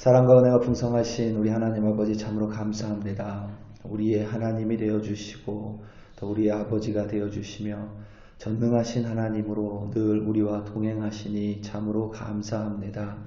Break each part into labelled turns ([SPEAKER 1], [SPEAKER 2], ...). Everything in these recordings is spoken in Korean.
[SPEAKER 1] 사랑과 은혜가 풍성하신 우리 하나님 아버지 참으로 감사합니다. 우리의 하나님이 되어주시고 또 우리의 아버지가 되어주시며 전능하신 하나님으로 늘 우리와 동행하시니 참으로 감사합니다.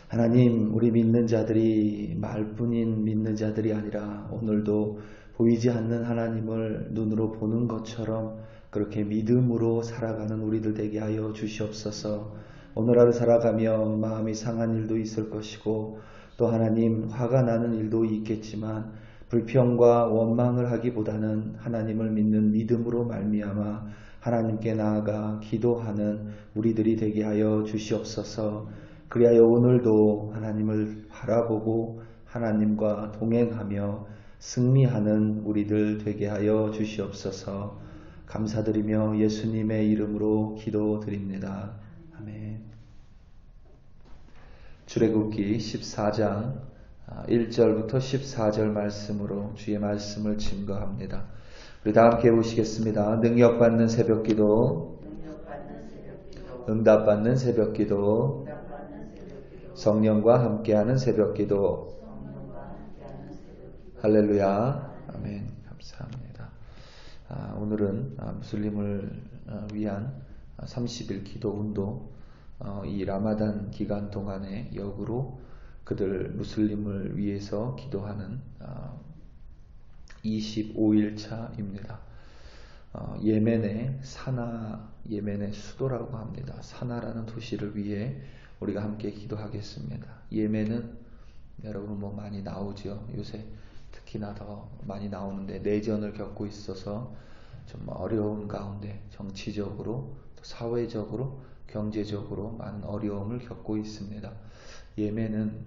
[SPEAKER 1] 하나님, 우리 믿는 자들이 말뿐인 믿는 자들이 아니라 오늘도 보이지 않는 하나님을 눈으로 보는 것처럼 그렇게 믿음으로 살아가는 우리들 되게 하여 주시옵소서. 오늘 하루 살아가며 마음이 상한 일도 있을 것이고 또 하나님 화가 나는 일도 있겠지만 불평과 원망을 하기보다는 하나님을 믿는 믿음으로 말미암아 하나님께 나아가 기도하는 우리들이 되게 하여 주시옵소서. 그리하여 오늘도 하나님을 바라보고 하나님과 동행하며 승리하는 우리들 되게 하여 주시옵소서. 감사드리며 예수님의 이름으로 기도드립니다. 아멘. 출애굽기 14장 1절부터 14절 말씀으로 주의 말씀을 증거합니다. 우리 다 함께 보시겠습니다. 능력받는 새벽기도, 응답받는 새벽기도, 성령과 함께하는 새벽기도. 할렐루야. 아멘. 감사합니다. 오늘은 무슬림을 위한 30일 기도 운동, 이 라마단 기간 동안의 역으로 그들 무슬림을 위해서 기도하는 25일차입니다. 예멘의 사나, 예멘의 수도라고 합니다. 사나라는 도시를 위해 우리가 함께 기도하겠습니다. 예멘은 여러분 많이 나오죠. 요새 특히나 더 많이 나오는데 내전을 겪고 있어서 좀 어려운 가운데 정치적으로, 사회적으로, 경제적으로 많은 어려움을 겪고 있습니다. 예멘은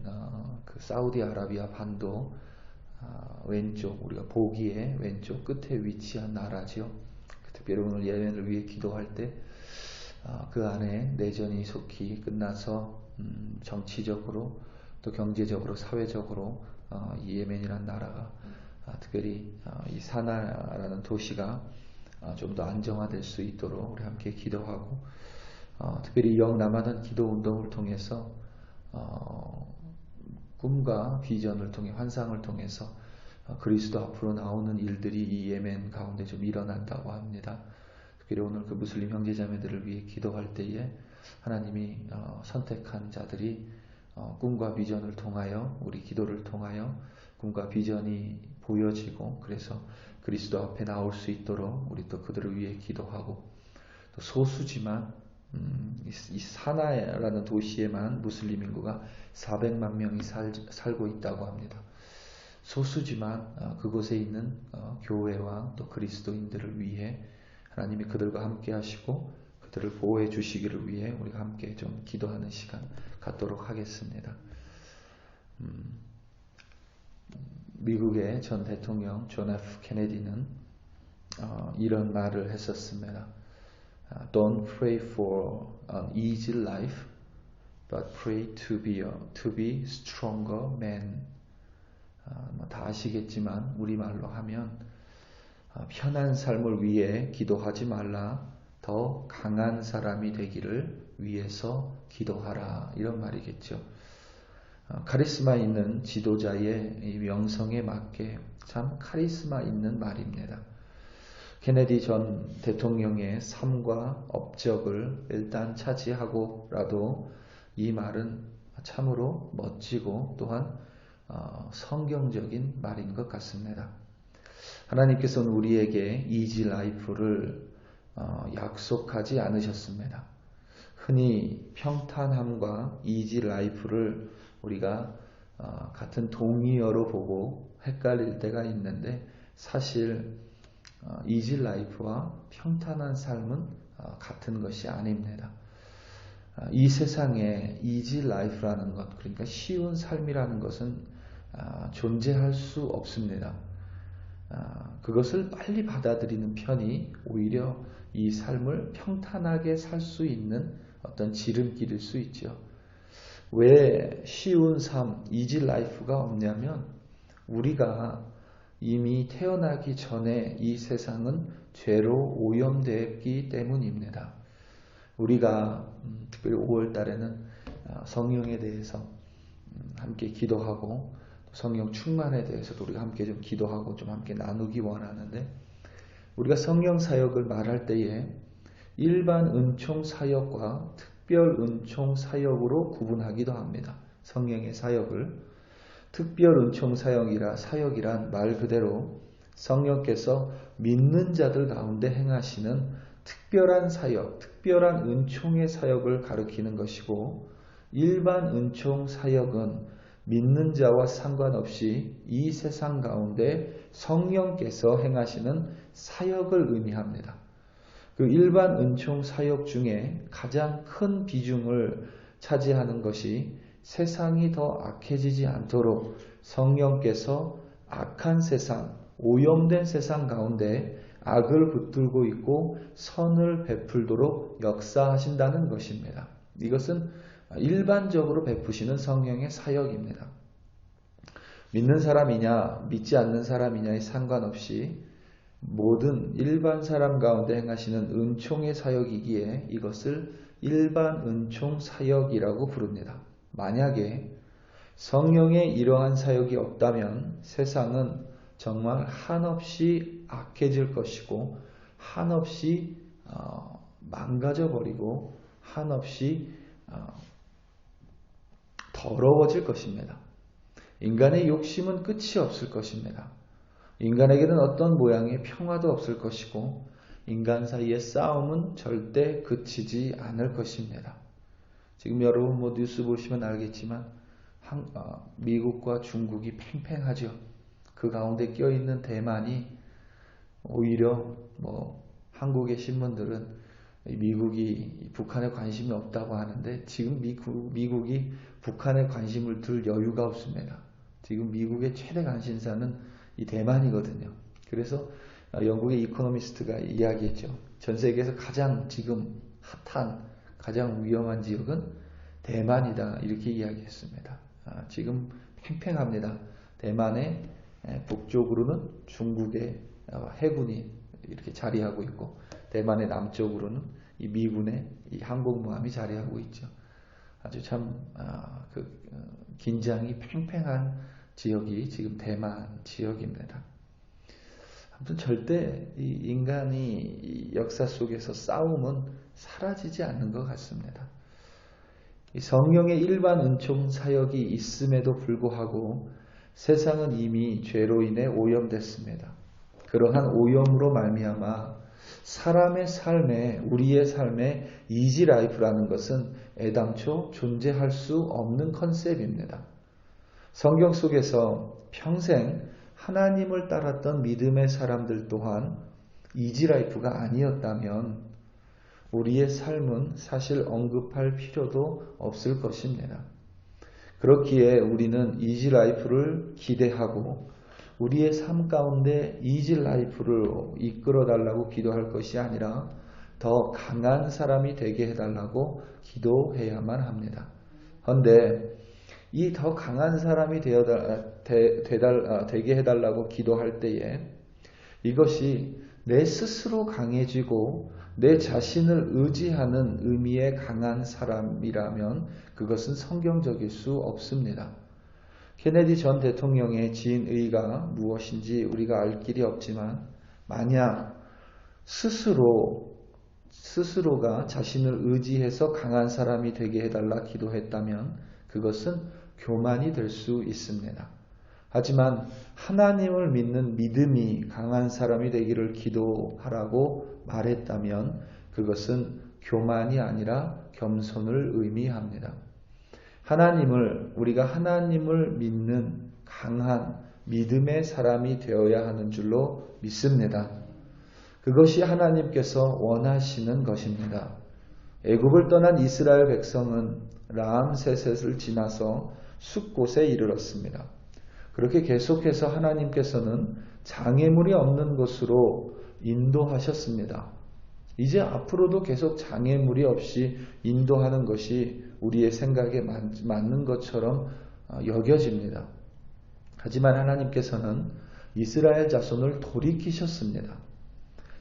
[SPEAKER 1] 그 사우디아라비아 반도 왼쪽, 우리가 보기에 왼쪽 끝에 위치한 나라죠. 특별히 오늘 예멘을 위해 기도할 때 그 안에 내전이 속히 끝나서 정치적으로 또 경제적으로 사회적으로 이 예멘이라는 나라가 특별히 이 사나라는 도시가 좀 더 안정화될 수 있도록 우리 함께 기도하고 특별히 영남하던 기도 운동을 통해서 꿈과 비전을 통해 환상을 통해서 그리스도 앞으로 나오는 일들이 이 예멘 가운데 좀 일어난다고 합니다. 특별히 오늘 그 무슬림 형제자매들을 위해 기도할 때에 하나님이 선택한 자들이 꿈과 비전을 통하여 우리 기도를 통하여 꿈과 비전이 보여지고 그래서 그리스도 앞에 나올 수 있도록 우리 또 그들을 위해 기도하고 또 소수지만 이 사나라는 도시에만 무슬림 인구가 400만 명이 살고 있다고 합니다. 소수지만 그곳에 있는 교회와 또 그리스도인들을 위해 하나님이 그들과 함께 하시고 그들을 보호해 주시기를 위해 우리가 함께 좀 기도하는 시간 갖도록 하겠습니다. 미국의 전 대통령 존 F 케네디는 이런 말을 했었습니다. Don't pray for an easy life, but pray to be stronger man. 다 아시겠지만 우리말로 하면 편한 삶을 위해 기도하지 말라, 더 강한 사람이 되기를 위해서 기도하라, 이런 말이겠죠. 카리스마 있는 지도자의 이 명성에 맞게 참 카리스마 있는 말입니다. 케네디 전 대통령의 삶과 업적을 일단 차지하고라도 이 말은 참으로 멋지고 또한 성경적인 말인 것 같습니다. 하나님께서는 우리에게 이지 라이프를 약속하지 않으셨습니다. 흔히 평탄함과 이지 라이프를 우리가 같은 동의어로 보고 헷갈릴 때가 있는데 사실 이지 라이프와 평탄한 삶은 같은 것이 아닙니다. 이 세상에 이지 라이프라는 것, 그러니까 쉬운 삶이라는 것은 존재할 수 없습니다. 그것을 빨리 받아들이는 편이 오히려 이 삶을 평탄하게 살 수 있는 어떤 지름길일 수 있죠. 왜 쉬운 삶, 이지 라이프가 없냐면 우리가 이미 태어나기 전에 이 세상은 죄로 오염되었기 때문입니다. 우리가 특별히 5월 달에는 성령에 대해서 함께 기도하고 성령 충만에 대해서도 우리가 함께 좀 기도하고 좀 함께 나누기 원하는데, 우리가 성령 사역을 말할 때에 일반 은총 사역과 특별 은총 사역으로 구분하기도 합니다. 성령의 사역을 특별 은총 사역이란 말 그대로 성령께서 믿는 자들 가운데 행하시는 특별한 사역, 특별한 은총의 사역을 가리키는 것이고, 일반 은총 사역은 믿는 자와 상관없이 이 세상 가운데 성령께서 행하시는 사역을 의미합니다. 그 일반 은총 사역 중에 가장 큰 비중을 차지하는 것이 세상이 더 악해지지 않도록 성령께서 악한 세상, 오염된 세상 가운데 악을 붙들고 있고 선을 베풀도록 역사하신다는 것입니다. 이것은 일반적으로 베푸시는 성령의 사역입니다. 믿는 사람이냐 믿지 않는 사람이냐에 상관없이 모든 일반 사람 가운데 행하시는 은총의 사역이기에 이것을 일반 은총 사역이라고 부릅니다. 만약에 성령의 이러한 사역이 없다면 세상은 정말 한없이 악해질 것이고 한없이 망가져버리고 한없이 더러워질 것입니다. 인간의 욕심은 끝이 없을 것입니다. 인간에게는 어떤 모양의 평화도 없을 것이고 인간 사이의 싸움은 절대 그치지 않을 것입니다. 지금 여러분 뉴스 보시면 알겠지만 미국과 중국이 팽팽하죠. 그 가운데 껴있는 대만이 오히려 한국의 신문들은 미국이 북한에 관심이 없다고 하는데 지금 미국이 북한에 관심을 둘 여유가 없습니다. 지금 미국의 최대 관심사는 이 대만이거든요. 그래서 영국의 이코노미스트가 이야기했죠. 전 세계에서 가장 지금 핫한 가장 위험한 지역은 대만이다 이렇게 이야기했습니다. 지금 팽팽합니다. 대만의 북쪽으로는 중국의 해군이 이렇게 자리하고 있고 대만의 남쪽으로는 이 미군의 이 항공모함이 자리하고 있죠. 아주 참 긴장이 팽팽한 지역이 지금 대만 지역입니다. 아무튼 절대 이 인간이 역사 속에서 싸움은 사라지지 않는 것 같습니다. 이 성령의 일반 은총 사역이 있음에도 불구하고 세상은 이미 죄로 인해 오염됐습니다. 그러한 오염으로 말미암아 사람의 삶에 우리의 삶에 이지 라이프라는 것은 애당초 존재할 수 없는 컨셉입니다. 성경 속에서 평생 하나님을 따랐던 믿음의 사람들 또한 이지 라이프가 아니었다면 우리의 삶은 사실 언급할 필요도 없을 것입니다. 그렇기에 우리는 이지 라이프를 기대하고 우리의 삶 가운데 이지 라이프를 이끌어 달라고 기도할 것이 아니라 더 강한 사람이 되게 해달라고 기도해야만 합니다. 그런데 이 더 강한 사람이 되게 해달라고 기도할 때에 이것이 내 스스로 강해지고 내 자신을 의지하는 의미의 강한 사람이라면 그것은 성경적일 수 없습니다. 케네디 전 대통령의 진의가 무엇인지 우리가 알 길이 없지만 만약 스스로가 자신을 의지해서 강한 사람이 되게 해달라 기도했다면 그것은 교만이 될 수 있습니다. 하지만 하나님을 믿는 믿음이 강한 사람이 되기를 기도하라고 말했다면 그것은 교만이 아니라 겸손을 의미합니다. 우리가 하나님을 믿는 강한 믿음의 사람이 되어야 하는 줄로 믿습니다. 그것이 하나님께서 원하시는 것입니다. 애굽을 떠난 이스라엘 백성은 라암세셋을 지나서 숫곳에 이르렀습니다. 그렇게 계속해서 하나님께서는 장애물이 없는 곳으로 인도하셨습니다. 이제 앞으로도 계속 장애물이 없이 인도하는 것이 우리의 생각에 맞는 것처럼 여겨집니다. 하지만 하나님께서는 이스라엘 자손을 돌이키셨습니다.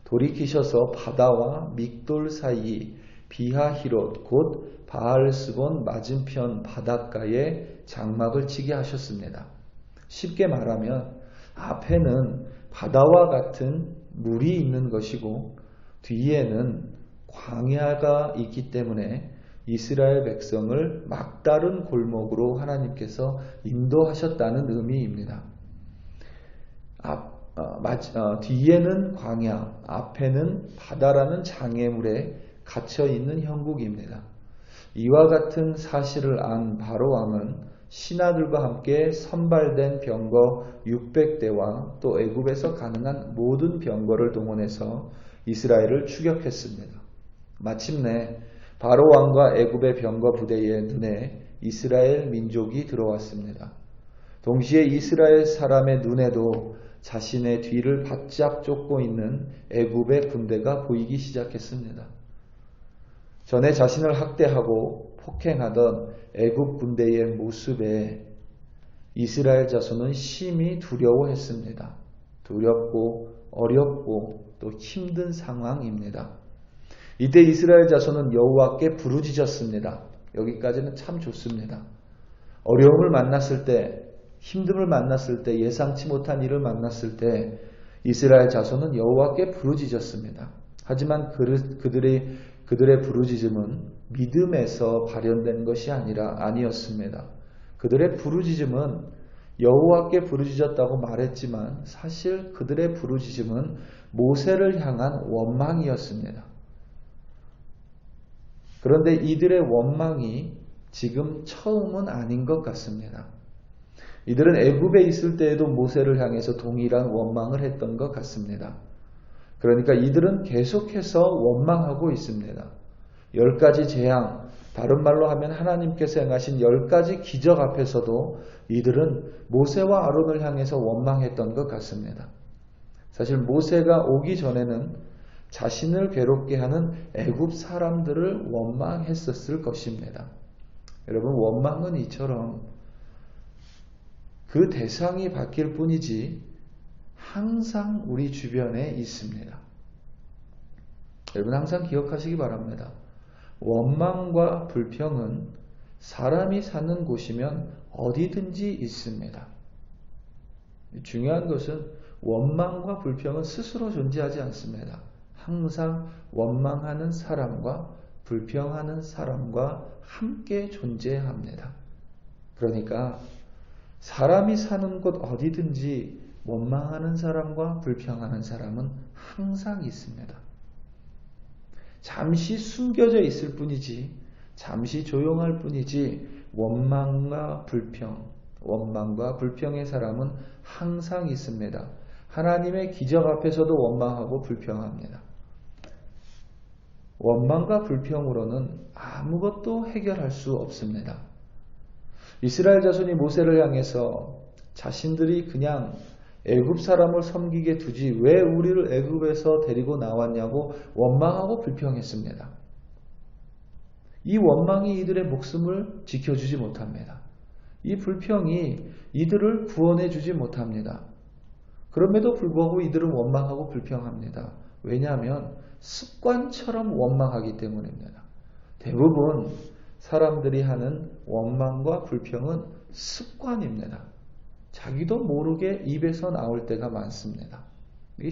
[SPEAKER 1] 돌이키셔서 바다와 믹돌 사이 비하히롯 곧 바알스본 맞은편 바닷가에 장막을 치게 하셨습니다. 쉽게 말하면 앞에는 바다와 같은 물이 있는 것이고 뒤에는 광야가 있기 때문에 이스라엘 백성을 막다른 골목으로 하나님께서 인도하셨다는 의미입니다. 뒤에는 광야, 앞에는 바다라는 장애물에 갇혀 있는 형국입니다. 이와 같은 사실을 안 바로 왕은 신하들과 함께 선발된 병거 600대와 또 애굽에서 가능한 모든 병거를 동원해서 이스라엘을 추격했습니다. 마침내 바로 왕과 애굽의 병거 부대의 눈에 이스라엘 민족이 들어왔습니다. 동시에 이스라엘 사람의 눈에도 자신의 뒤를 바짝 쫓고 있는 애굽의 군대가 보이기 시작했습니다. 전에 자신을 학대하고 폭행하던 애굽 군대의 모습에 이스라엘 자손은 심히 두려워했습니다. 두렵고 어렵고 또 힘든 상황입니다. 이때 이스라엘 자손은 여호와께 부르짖었습니다. 여기까지는 참 좋습니다. 어려움을 만났을 때, 힘듦을 만났을 때, 예상치 못한 일을 만났을 때 이스라엘 자손은 여호와께 부르짖었습니다. 하지만 그들의 부르짖음은 믿음에서 발현된 것이 아니었습니다. 그들의 부르짖음은 여호와께 부르짖었다고 말했지만 사실 그들의 부르짖음은 모세를 향한 원망이었습니다. 그런데 이들의 원망이 지금 처음은 아닌 것 같습니다. 이들은 애굽에 있을 때에도 모세를 향해서 동일한 원망을 했던 것 같습니다. 그러니까 이들은 계속해서 원망하고 있습니다. 10가지 재앙, 다른 말로 하면 하나님께서 행하신 10가지 기적 앞에서도 이들은 모세와 아론을 향해서 원망했던 것 같습니다. 사실 모세가 오기 전에는 자신을 괴롭게 하는 애굽 사람들을 원망했었을 것입니다. 여러분, 원망은 이처럼 그 대상이 바뀔 뿐이지 항상 우리 주변에 있습니다. 여러분, 항상 기억하시기 바랍니다. 원망과 불평은 사람이 사는 곳이면 어디든지 있습니다. 중요한 것은 원망과 불평은 스스로 존재하지 않습니다. 항상 원망하는 사람과 불평하는 사람과 함께 존재합니다. 그러니까 사람이 사는 곳 어디든지 원망하는 사람과 불평하는 사람은 항상 있습니다. 잠시 숨겨져 있을 뿐이지, 잠시 조용할 뿐이지 원망과 불평의 사람은 항상 있습니다. 하나님의 기적 앞에서도 원망하고 불평합니다. 원망과 불평으로는 아무것도 해결할 수 없습니다. 이스라엘 자손이 모세를 향해서 자신들이 그냥 애굽 사람을 섬기게 두지 왜 우리를 애굽에서 데리고 나왔냐고 원망하고 불평했습니다. 이 원망이 이들의 목숨을 지켜주지 못합니다. 이 불평이 이들을 구원해 주지 못합니다. 그럼에도 불구하고 이들은 원망하고 불평합니다. 왜냐하면 습관처럼 원망하기 때문입니다. 대부분 사람들이 하는 원망과 불평은 습관입니다. 자기도 모르게 입에서 나올 때가 많습니다.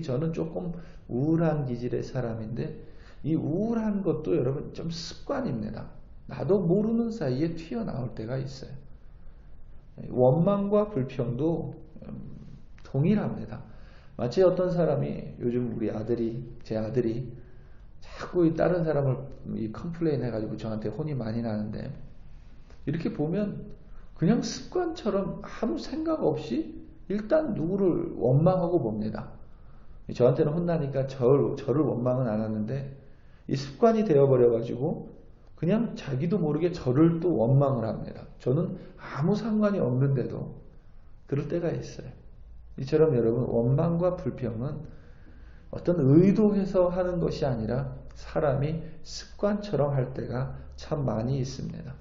[SPEAKER 1] 저는 조금 우울한 기질의 사람인데 이 우울한 것도 여러분 좀 습관입니다. 나도 모르는 사이에 튀어나올 때가 있어요. 원망과 불평도 동일합니다. 마치 어떤 사람이 요즘 제 아들이 자꾸 다른 사람을 컴플레인 해가지고 저한테 혼이 많이 나는데 이렇게 보면 그냥 습관처럼 아무 생각 없이 일단 누구를 원망하고 봅니다. 저한테는 혼나니까 저를 원망은 안 하는데 이 습관이 되어버려가지고 그냥 자기도 모르게 저를 또 원망을 합니다. 저는 아무 상관이 없는데도 그럴 때가 있어요. 이처럼 여러분, 원망과 불평은 어떤 의도해서 하는 것이 아니라 사람이 습관처럼 할 때가 참 많이 있습니다.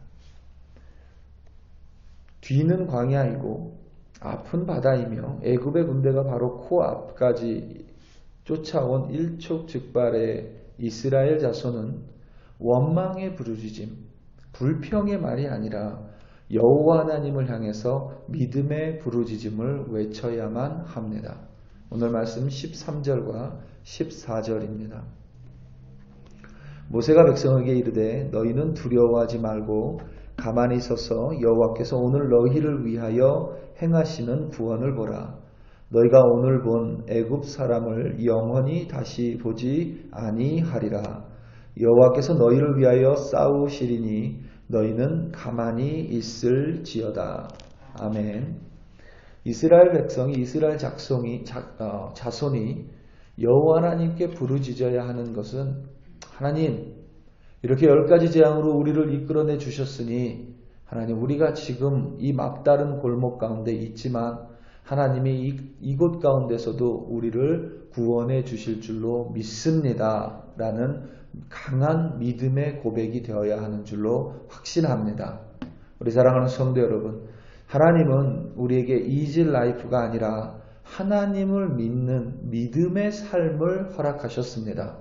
[SPEAKER 1] 뒤는 광야이고 앞은 바다이며 애굽의 군대가 바로 코앞까지 쫓아온 일촉즉발의 이스라엘 자손은 원망의 부르짖음, 불평의 말이 아니라 여호와 하나님을 향해서 믿음의 부르짖음을 외쳐야만 합니다. 오늘 말씀 13절과 14절입니다. 모세가 백성에게 이르되 너희는 두려워하지 말고 가만히 서서 여호와께서 오늘 너희를 위하여 행하시는 구원을 보라. 너희가 오늘 본 애굽 사람을 영원히 다시 보지 아니하리라. 여호와께서 너희를 위하여 싸우시리니 너희는 가만히 있을지어다. 아멘. 이스라엘 백성이 이스라엘 자손이 여호와 하나님께 부르짖어야 하는 것은 하나님 이렇게 10가지 재앙으로 우리를 이끌어내 주셨으니 하나님 우리가 지금 이 막다른 골목 가운데 있지만 하나님이 이곳 가운데서도 우리를 구원해 주실 줄로 믿습니다. 라는 강한 믿음의 고백이 되어야 하는 줄로 확신합니다. 우리 사랑하는 성도 여러분, 하나님은 우리에게 이지 라이프가 아니라 하나님을 믿는 믿음의 삶을 허락하셨습니다.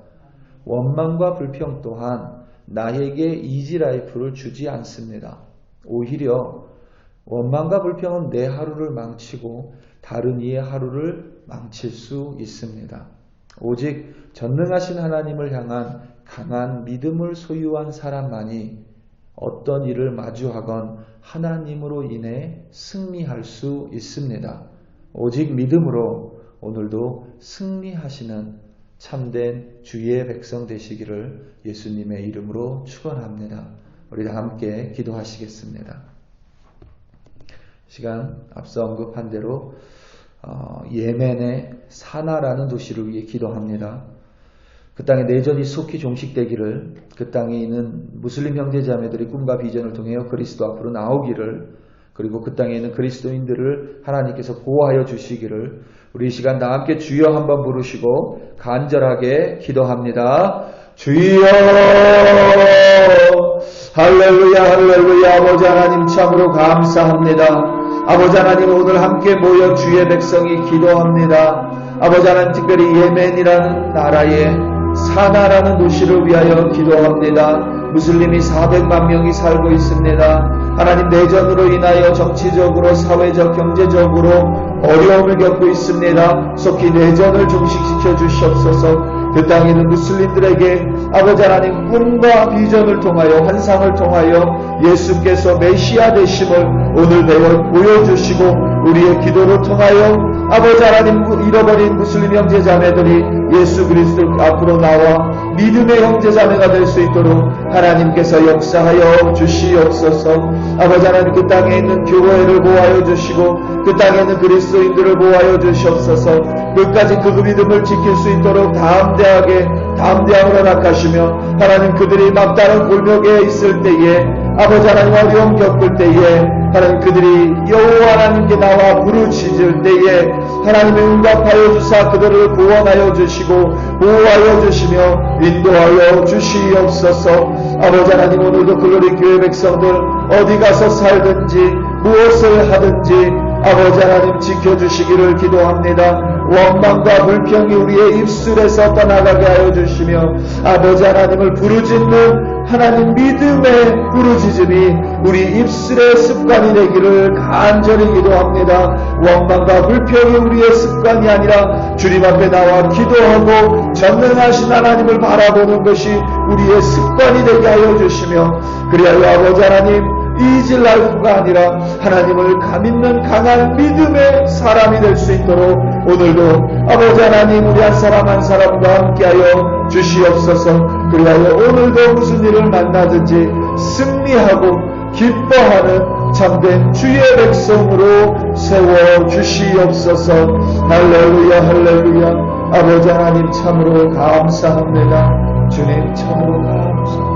[SPEAKER 1] 원망과 불평 또한 나에게 이지 라이프를 주지 않습니다. 오히려 원망과 불평은 내 하루를 망치고 다른 이의 하루를 망칠 수 있습니다. 오직 전능하신 하나님을 향한 강한 믿음을 소유한 사람만이 어떤 일을 마주하건 하나님으로 인해 승리할 수 있습니다. 오직 믿음으로 오늘도 승리하시는 참된 주의 백성 되시기를 예수님의 이름으로 축원합니다. 우리 다 함께 기도하시겠습니다. 시간 앞서 언급한 대로 예멘의 사나라는 도시를 위해 기도합니다. 그 땅에 내전이 속히 종식되기를, 그 땅에 있는 무슬림 형제자매들이 꿈과 비전을 통해 그리스도 앞으로 나오기를, 그리고 그 땅에 있는 그리스도인들을 하나님께서 보호하여 주시기를 우리 이 시간 다 함께 주여 한번 부르시고 간절하게 기도합니다. 주여, 할렐루야 할렐루야. 아버지 하나님 참으로 감사합니다. 아버지 하나님 오늘 함께 모여 주의 백성이 기도합니다. 아버지 하나님 특별히 예멘이라는 나라에 사나라는 도시를 위하여 기도합니다. 무슬림이 400만 명이 살고 있습니다. 하나님 내전으로 인하여 정치적으로 사회적 경제적으로 어려움을 겪고 있습니다. 속히 내전을 종식시켜 주시옵소서. 그 땅에 있는 무슬림들에게 아버지 하나님 꿈과 비전을 통하여 환상을 통하여 예수께서 메시아 되심을 오늘 보여주시고 우리의 기도를 통하여 아버지 하나님 잃어버린 무슬림 형제자매들이 예수 그리스도 앞으로 나와 믿음의 형제자매가 될 수 있도록 하나님께서 역사하여 주시옵소서. 아버지 하나님 그 땅에 있는 교회를 보호하여 주시고 그 땅에 있는 그리스도인들을 보호하여 주시옵소서. 끝까지 그 믿음을 지킬 수 있도록 담대함을 허락하시며 하나님 그들이 막다른 골목에 있을 때에 아버지 하나님 어려움 겪을 때에 하나님 그들이 여호와 하나님께 나와 부르짖을 때에 하나님의 응답하여 주사 그들을 구원하여 주시고 보호하여 주시며 인도하여 주시옵소서. 아버지 하나님 오늘도 글로리 교회 백성들 어디 가서 살든지 무엇을 하든지 아버지 하나님 지켜주시기를 기도합니다. 원망과 불평이 우리의 입술에서 떠나가게 하여 주시며 아버지 하나님을 부르짖는 하나님 믿음의 부르짖음이 우리 입술의 습관이 되기를 간절히 기도합니다. 원망과 불평이 우리의 습관이 아니라 주님 앞에 나와 기도하고 전능하신 하나님을 바라보는 것이 우리의 습관이 되게 하여 주시며 그리하여 아버지 하나님 이지 라이프가 아니라 하나님을 감있는 강한 믿음의 사람이 될 수 있도록 오늘도 아버지 하나님 우리 한 사람 한 사람과 함께하여 주시옵소서. 그리하여 오늘도 무슨 일을 만나든지 승리하고 기뻐하는 참된 주의 백성으로 세워주시옵소서. 할렐루야 할렐루야. 아버지 하나님 참으로 감사합니다. 주님 참으로 감사합니다.